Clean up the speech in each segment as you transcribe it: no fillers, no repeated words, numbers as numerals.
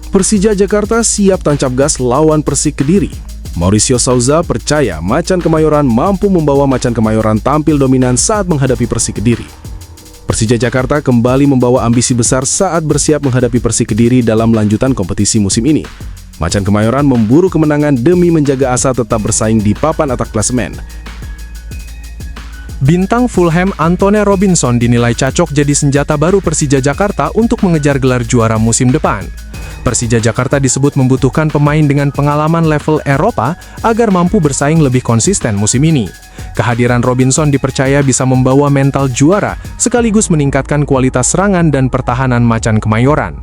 Persija Jakarta siap tancap gas lawan Persik Kediri. Mauricio Souza percaya Macan Kemayoran mampu membawa Macan Kemayoran tampil dominan saat menghadapi Persik Kediri. Persija Jakarta kembali membawa ambisi besar saat bersiap menghadapi Persik Kediri dalam lanjutan kompetisi musim ini. Macan Kemayoran memburu kemenangan demi menjaga asa tetap bersaing di papan atas klasemen. Bintang Fulham Antonee Robinson dinilai cocok jadi senjata baru Persija Jakarta untuk mengejar gelar juara musim depan. Persija Jakarta disebut membutuhkan pemain dengan pengalaman level Eropa agar mampu bersaing lebih konsisten musim ini. Kehadiran Robinson dipercaya bisa membawa mental juara sekaligus meningkatkan kualitas serangan dan pertahanan Macan Kemayoran.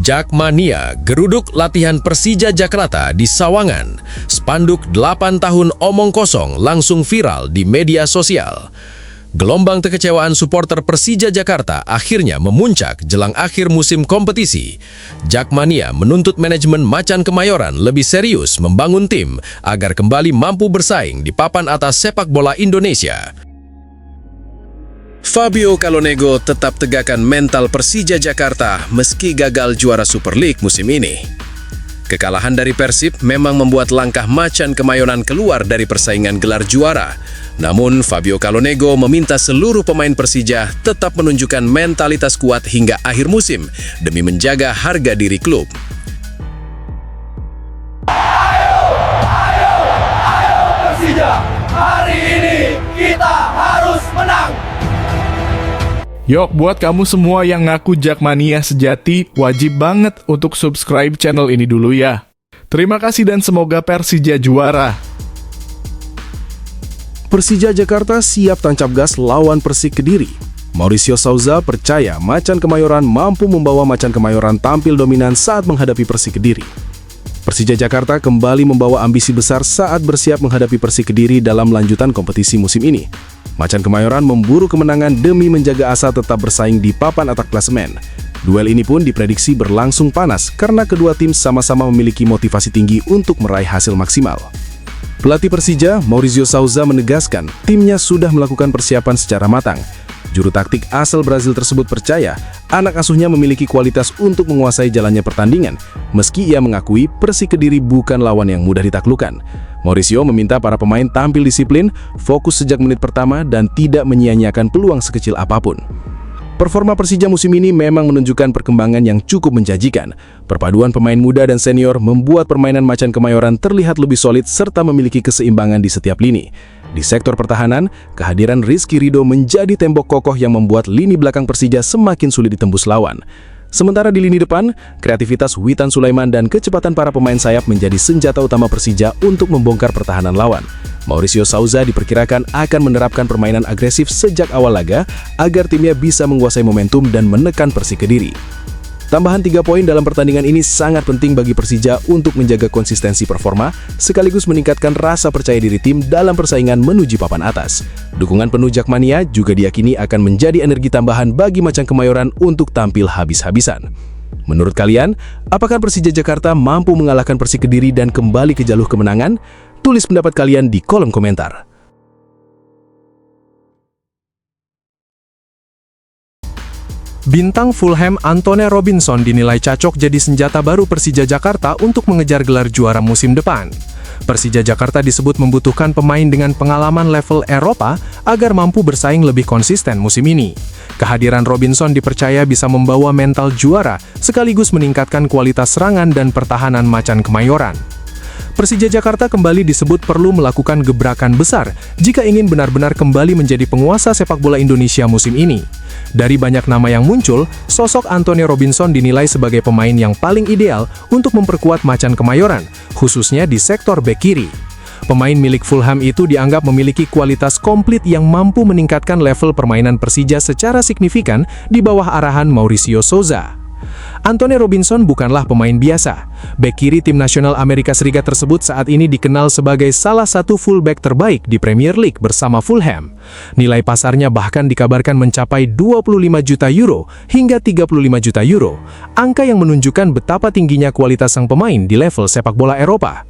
Jakmania geruduk latihan Persija Jakarta di Sawangan. Spanduk 8 tahun omong kosong langsung viral di media sosial. Gelombang kekecewaan supporter Persija Jakarta akhirnya memuncak jelang akhir musim kompetisi. Jakmania menuntut manajemen Macan Kemayoran lebih serius membangun tim agar kembali mampu bersaing di papan atas sepak bola Indonesia. Fabio Calonego tetap tegakkan mental Persija Jakarta meski gagal juara Super League musim ini. Kekalahan dari Persib memang membuat langkah Macan Kemayoran keluar dari persaingan gelar juara. Namun, Fabio Calonego meminta seluruh pemain Persija tetap menunjukkan mentalitas kuat hingga akhir musim demi menjaga harga diri klub. Ayo Persija, hari ini kita harus menang. Yuk, buat kamu semua yang ngaku Jakmania sejati, wajib banget untuk subscribe channel ini dulu ya. Terima kasih dan semoga Persija juara. Persija Jakarta siap tancap gas lawan Persik Kediri. Mauricio Souza percaya Macan Kemayoran mampu membawa Macan Kemayoran tampil dominan saat menghadapi Persik Kediri. Persija Jakarta kembali membawa ambisi besar saat bersiap menghadapi Persik Kediri dalam lanjutan kompetisi musim ini. Macan Kemayoran memburu kemenangan demi menjaga asa tetap bersaing di papan atas klasemen. Duel ini pun diprediksi berlangsung panas karena kedua tim sama-sama memiliki motivasi tinggi untuk meraih hasil maksimal. Pelatih Persija, Mauricio Souza menegaskan timnya sudah melakukan persiapan secara matang. Juru taktik asal Brazil tersebut percaya anak asuhnya memiliki kualitas untuk menguasai jalannya pertandingan, meski ia mengakui Persik Kediri bukan lawan yang mudah ditaklukkan. Mauricio meminta para pemain tampil disiplin, fokus sejak menit pertama, dan tidak menyia-nyiakan peluang sekecil apapun. Performa Persija musim ini memang menunjukkan perkembangan yang cukup menjanjikan. Perpaduan pemain muda dan senior membuat permainan Macan Kemayoran terlihat lebih solid serta memiliki keseimbangan di setiap lini. Di sektor pertahanan, kehadiran Rizky Ridho menjadi tembok kokoh yang membuat lini belakang Persija semakin sulit ditembus lawan. Sementara di lini depan, kreativitas Witan Sulaiman dan kecepatan para pemain sayap menjadi senjata utama Persija untuk membongkar pertahanan lawan. Mauricio Souza diperkirakan akan menerapkan permainan agresif sejak awal laga agar timnya bisa menguasai momentum dan menekan Persik Kediri. Tambahan 3 poin dalam pertandingan ini sangat penting bagi Persija untuk menjaga konsistensi performa, sekaligus meningkatkan rasa percaya diri tim dalam persaingan menuju papan atas. Dukungan penuh Jakmania juga diyakini akan menjadi energi tambahan bagi Macan Kemayoran untuk tampil habis-habisan. Menurut kalian, apakah Persija Jakarta mampu mengalahkan Persik Kediri dan kembali ke jalur kemenangan? Tulis pendapat kalian di kolom komentar. Bintang Fulham Antonee Robinson dinilai cocok jadi senjata baru Persija Jakarta untuk mengejar gelar juara musim depan. Persija Jakarta disebut membutuhkan pemain dengan pengalaman level Eropa agar mampu bersaing lebih konsisten musim ini. Kehadiran Robinson dipercaya bisa membawa mental juara sekaligus meningkatkan kualitas serangan dan pertahanan Macan Kemayoran. Persija Jakarta kembali disebut perlu melakukan gebrakan besar jika ingin benar-benar kembali menjadi penguasa sepak bola Indonesia musim ini. Dari banyak nama yang muncul, sosok Antonee Robinson dinilai sebagai pemain yang paling ideal untuk memperkuat Macan Kemayoran, khususnya di sektor bek kiri. Pemain milik Fulham itu dianggap memiliki kualitas komplit yang mampu meningkatkan level permainan Persija secara signifikan di bawah arahan Mauricio Souza. Antonee Robinson bukanlah pemain biasa. Bek kiri tim nasional Amerika Serikat tersebut saat ini dikenal sebagai salah satu fullback terbaik di Premier League bersama Fulham. Nilai pasarnya bahkan dikabarkan mencapai 25 juta euro hingga 35 juta euro, angka yang menunjukkan betapa tingginya kualitas sang pemain di level sepak bola Eropa.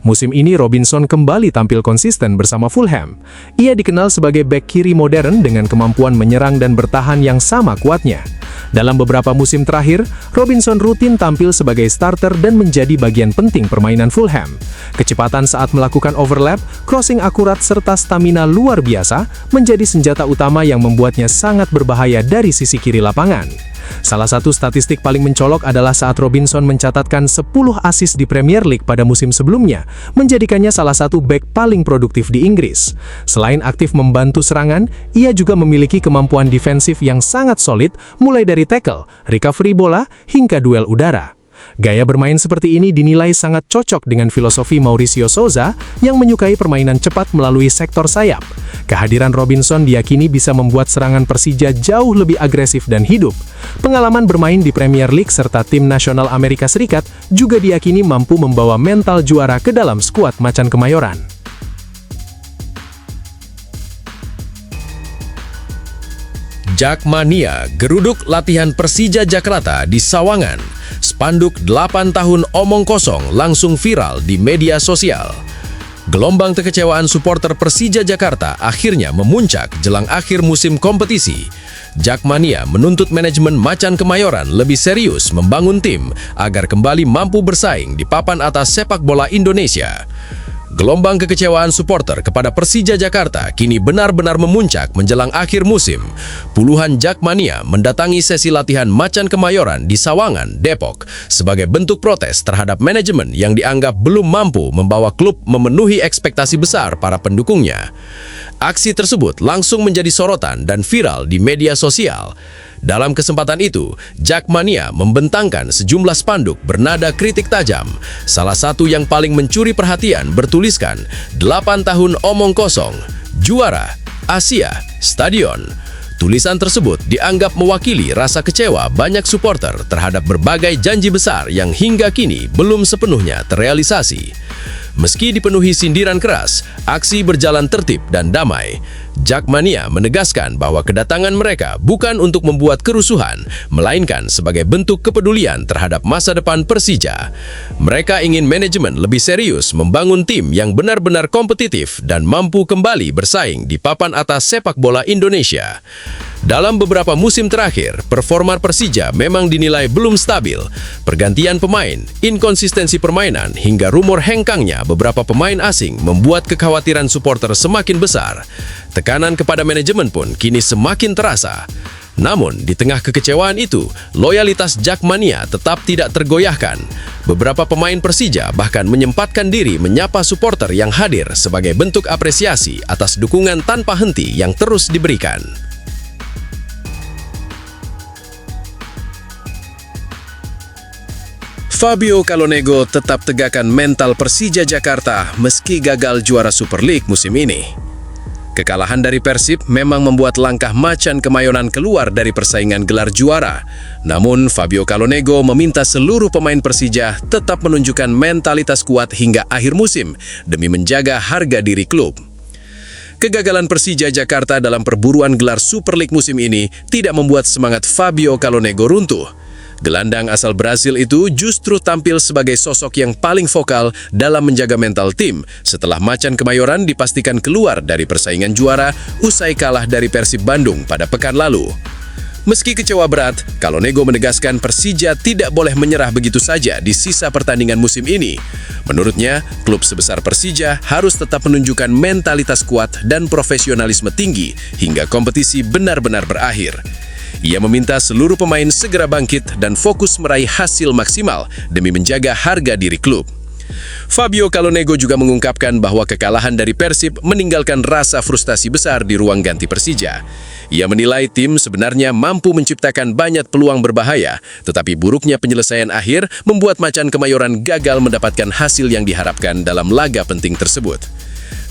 Musim ini Robinson kembali tampil konsisten bersama Fulham. Ia dikenal sebagai bek kiri modern dengan kemampuan menyerang dan bertahan yang sama kuatnya. Dalam beberapa musim terakhir, Robinson rutin tampil sebagai starter dan menjadi bagian penting permainan Fulham. Kecepatan saat melakukan overlap, crossing akurat serta stamina luar biasa menjadi senjata utama yang membuatnya sangat berbahaya dari sisi kiri lapangan. Salah satu statistik paling mencolok adalah saat Robinson mencatatkan 10 assist di Premier League pada musim sebelumnya, menjadikannya salah satu bek paling produktif di Inggris. Selain aktif membantu serangan, ia juga memiliki kemampuan defensif yang sangat solid, mulai dari tackle, recovery bola, hingga duel udara. Gaya bermain seperti ini dinilai sangat cocok dengan filosofi Mauricio Sousa yang menyukai permainan cepat melalui sektor sayap. Kehadiran Robinson diyakini bisa membuat serangan Persija jauh lebih agresif dan hidup. Pengalaman bermain di Premier League serta tim nasional Amerika Serikat juga diyakini mampu membawa mental juara ke dalam skuad Macan Kemayoran. Jakmania geruduk latihan Persija Jakarta di Sawangan. Spanduk 8 tahun omong kosong langsung viral di media sosial. Gelombang kekecewaan supporter Persija Jakarta akhirnya memuncak jelang akhir musim kompetisi. Jakmania menuntut manajemen Macan Kemayoran lebih serius membangun tim agar kembali mampu bersaing di papan atas sepak bola Indonesia. Gelombang kekecewaan supporter kepada Persija Jakarta kini benar-benar memuncak menjelang akhir musim. Puluhan Jakmania mendatangi sesi latihan Macan Kemayoran di Sawangan, Depok, sebagai bentuk protes terhadap manajemen yang dianggap belum mampu membawa klub memenuhi ekspektasi besar para pendukungnya. Aksi tersebut langsung menjadi sorotan dan viral di media sosial. Dalam kesempatan itu, Jakmania membentangkan sejumlah spanduk bernada kritik tajam. Salah satu yang paling mencuri perhatian bertuliskan 8 tahun omong kosong, juara, Asia, stadion. Tulisan tersebut dianggap mewakili rasa kecewa banyak supporter terhadap berbagai janji besar yang hingga kini belum sepenuhnya terrealisasi. Meski dipenuhi sindiran keras, aksi berjalan tertib dan damai. Jakmania menegaskan bahwa kedatangan mereka bukan untuk membuat kerusuhan, melainkan sebagai bentuk kepedulian terhadap masa depan Persija. Mereka ingin manajemen lebih serius membangun tim yang benar-benar kompetitif dan mampu kembali bersaing di papan atas sepak bola Indonesia. Dalam beberapa musim terakhir, performa Persija memang dinilai belum stabil. Pergantian pemain, inkonsistensi permainan, hingga rumor hengkangnya beberapa pemain asing membuat kekhawatiran supporter semakin besar. Tekanan kepada manajemen pun kini semakin terasa. Namun, di tengah kekecewaan itu, loyalitas Jakmania tetap tidak tergoyahkan. Beberapa pemain Persija bahkan menyempatkan diri menyapa supporter yang hadir sebagai bentuk apresiasi atas dukungan tanpa henti yang terus diberikan. Fabio Calonego tetap tegakkan mental Persija Jakarta meski gagal juara Super League musim ini. Kekalahan dari Persib memang membuat langkah Macan Kemayoran keluar dari persaingan gelar juara. Namun, Fabio Calonego meminta seluruh pemain Persija tetap menunjukkan mentalitas kuat hingga akhir musim demi menjaga harga diri klub. Kegagalan Persija Jakarta dalam perburuan gelar Super League musim ini tidak membuat semangat Fabio Calonego runtuh. Gelandang asal Brasil itu justru tampil sebagai sosok yang paling vokal dalam menjaga mental tim setelah Macan Kemayoran dipastikan keluar dari persaingan juara usai kalah dari Persib Bandung pada pekan lalu. Meski kecewa berat, Calonego menegaskan Persija tidak boleh menyerah begitu saja di sisa pertandingan musim ini. Menurutnya, klub sebesar Persija harus tetap menunjukkan mentalitas kuat dan profesionalisme tinggi hingga kompetisi benar-benar berakhir. Ia meminta seluruh pemain segera bangkit dan fokus meraih hasil maksimal demi menjaga harga diri klub. Fabio Calonego juga mengungkapkan bahwa kekalahan dari Persib meninggalkan rasa frustasi besar di ruang ganti Persija. Ia menilai tim sebenarnya mampu menciptakan banyak peluang berbahaya, tetapi buruknya penyelesaian akhir membuat Macan Kemayoran gagal mendapatkan hasil yang diharapkan dalam laga penting tersebut.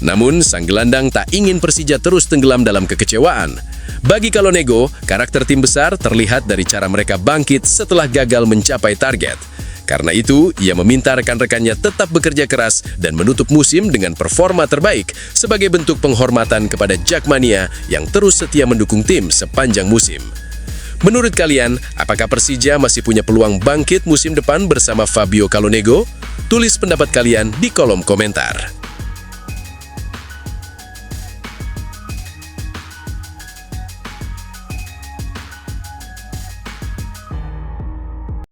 Namun, sang gelandang tak ingin Persija terus tenggelam dalam kekecewaan. Bagi Calonego, karakter tim besar terlihat dari cara mereka bangkit setelah gagal mencapai target. Karena itu, ia meminta rekan-rekannya tetap bekerja keras dan menutup musim dengan performa terbaik sebagai bentuk penghormatan kepada Jakmania yang terus setia mendukung tim sepanjang musim. Menurut kalian, apakah Persija masih punya peluang bangkit musim depan bersama Fabio Calonego? Tulis pendapat kalian di kolom komentar.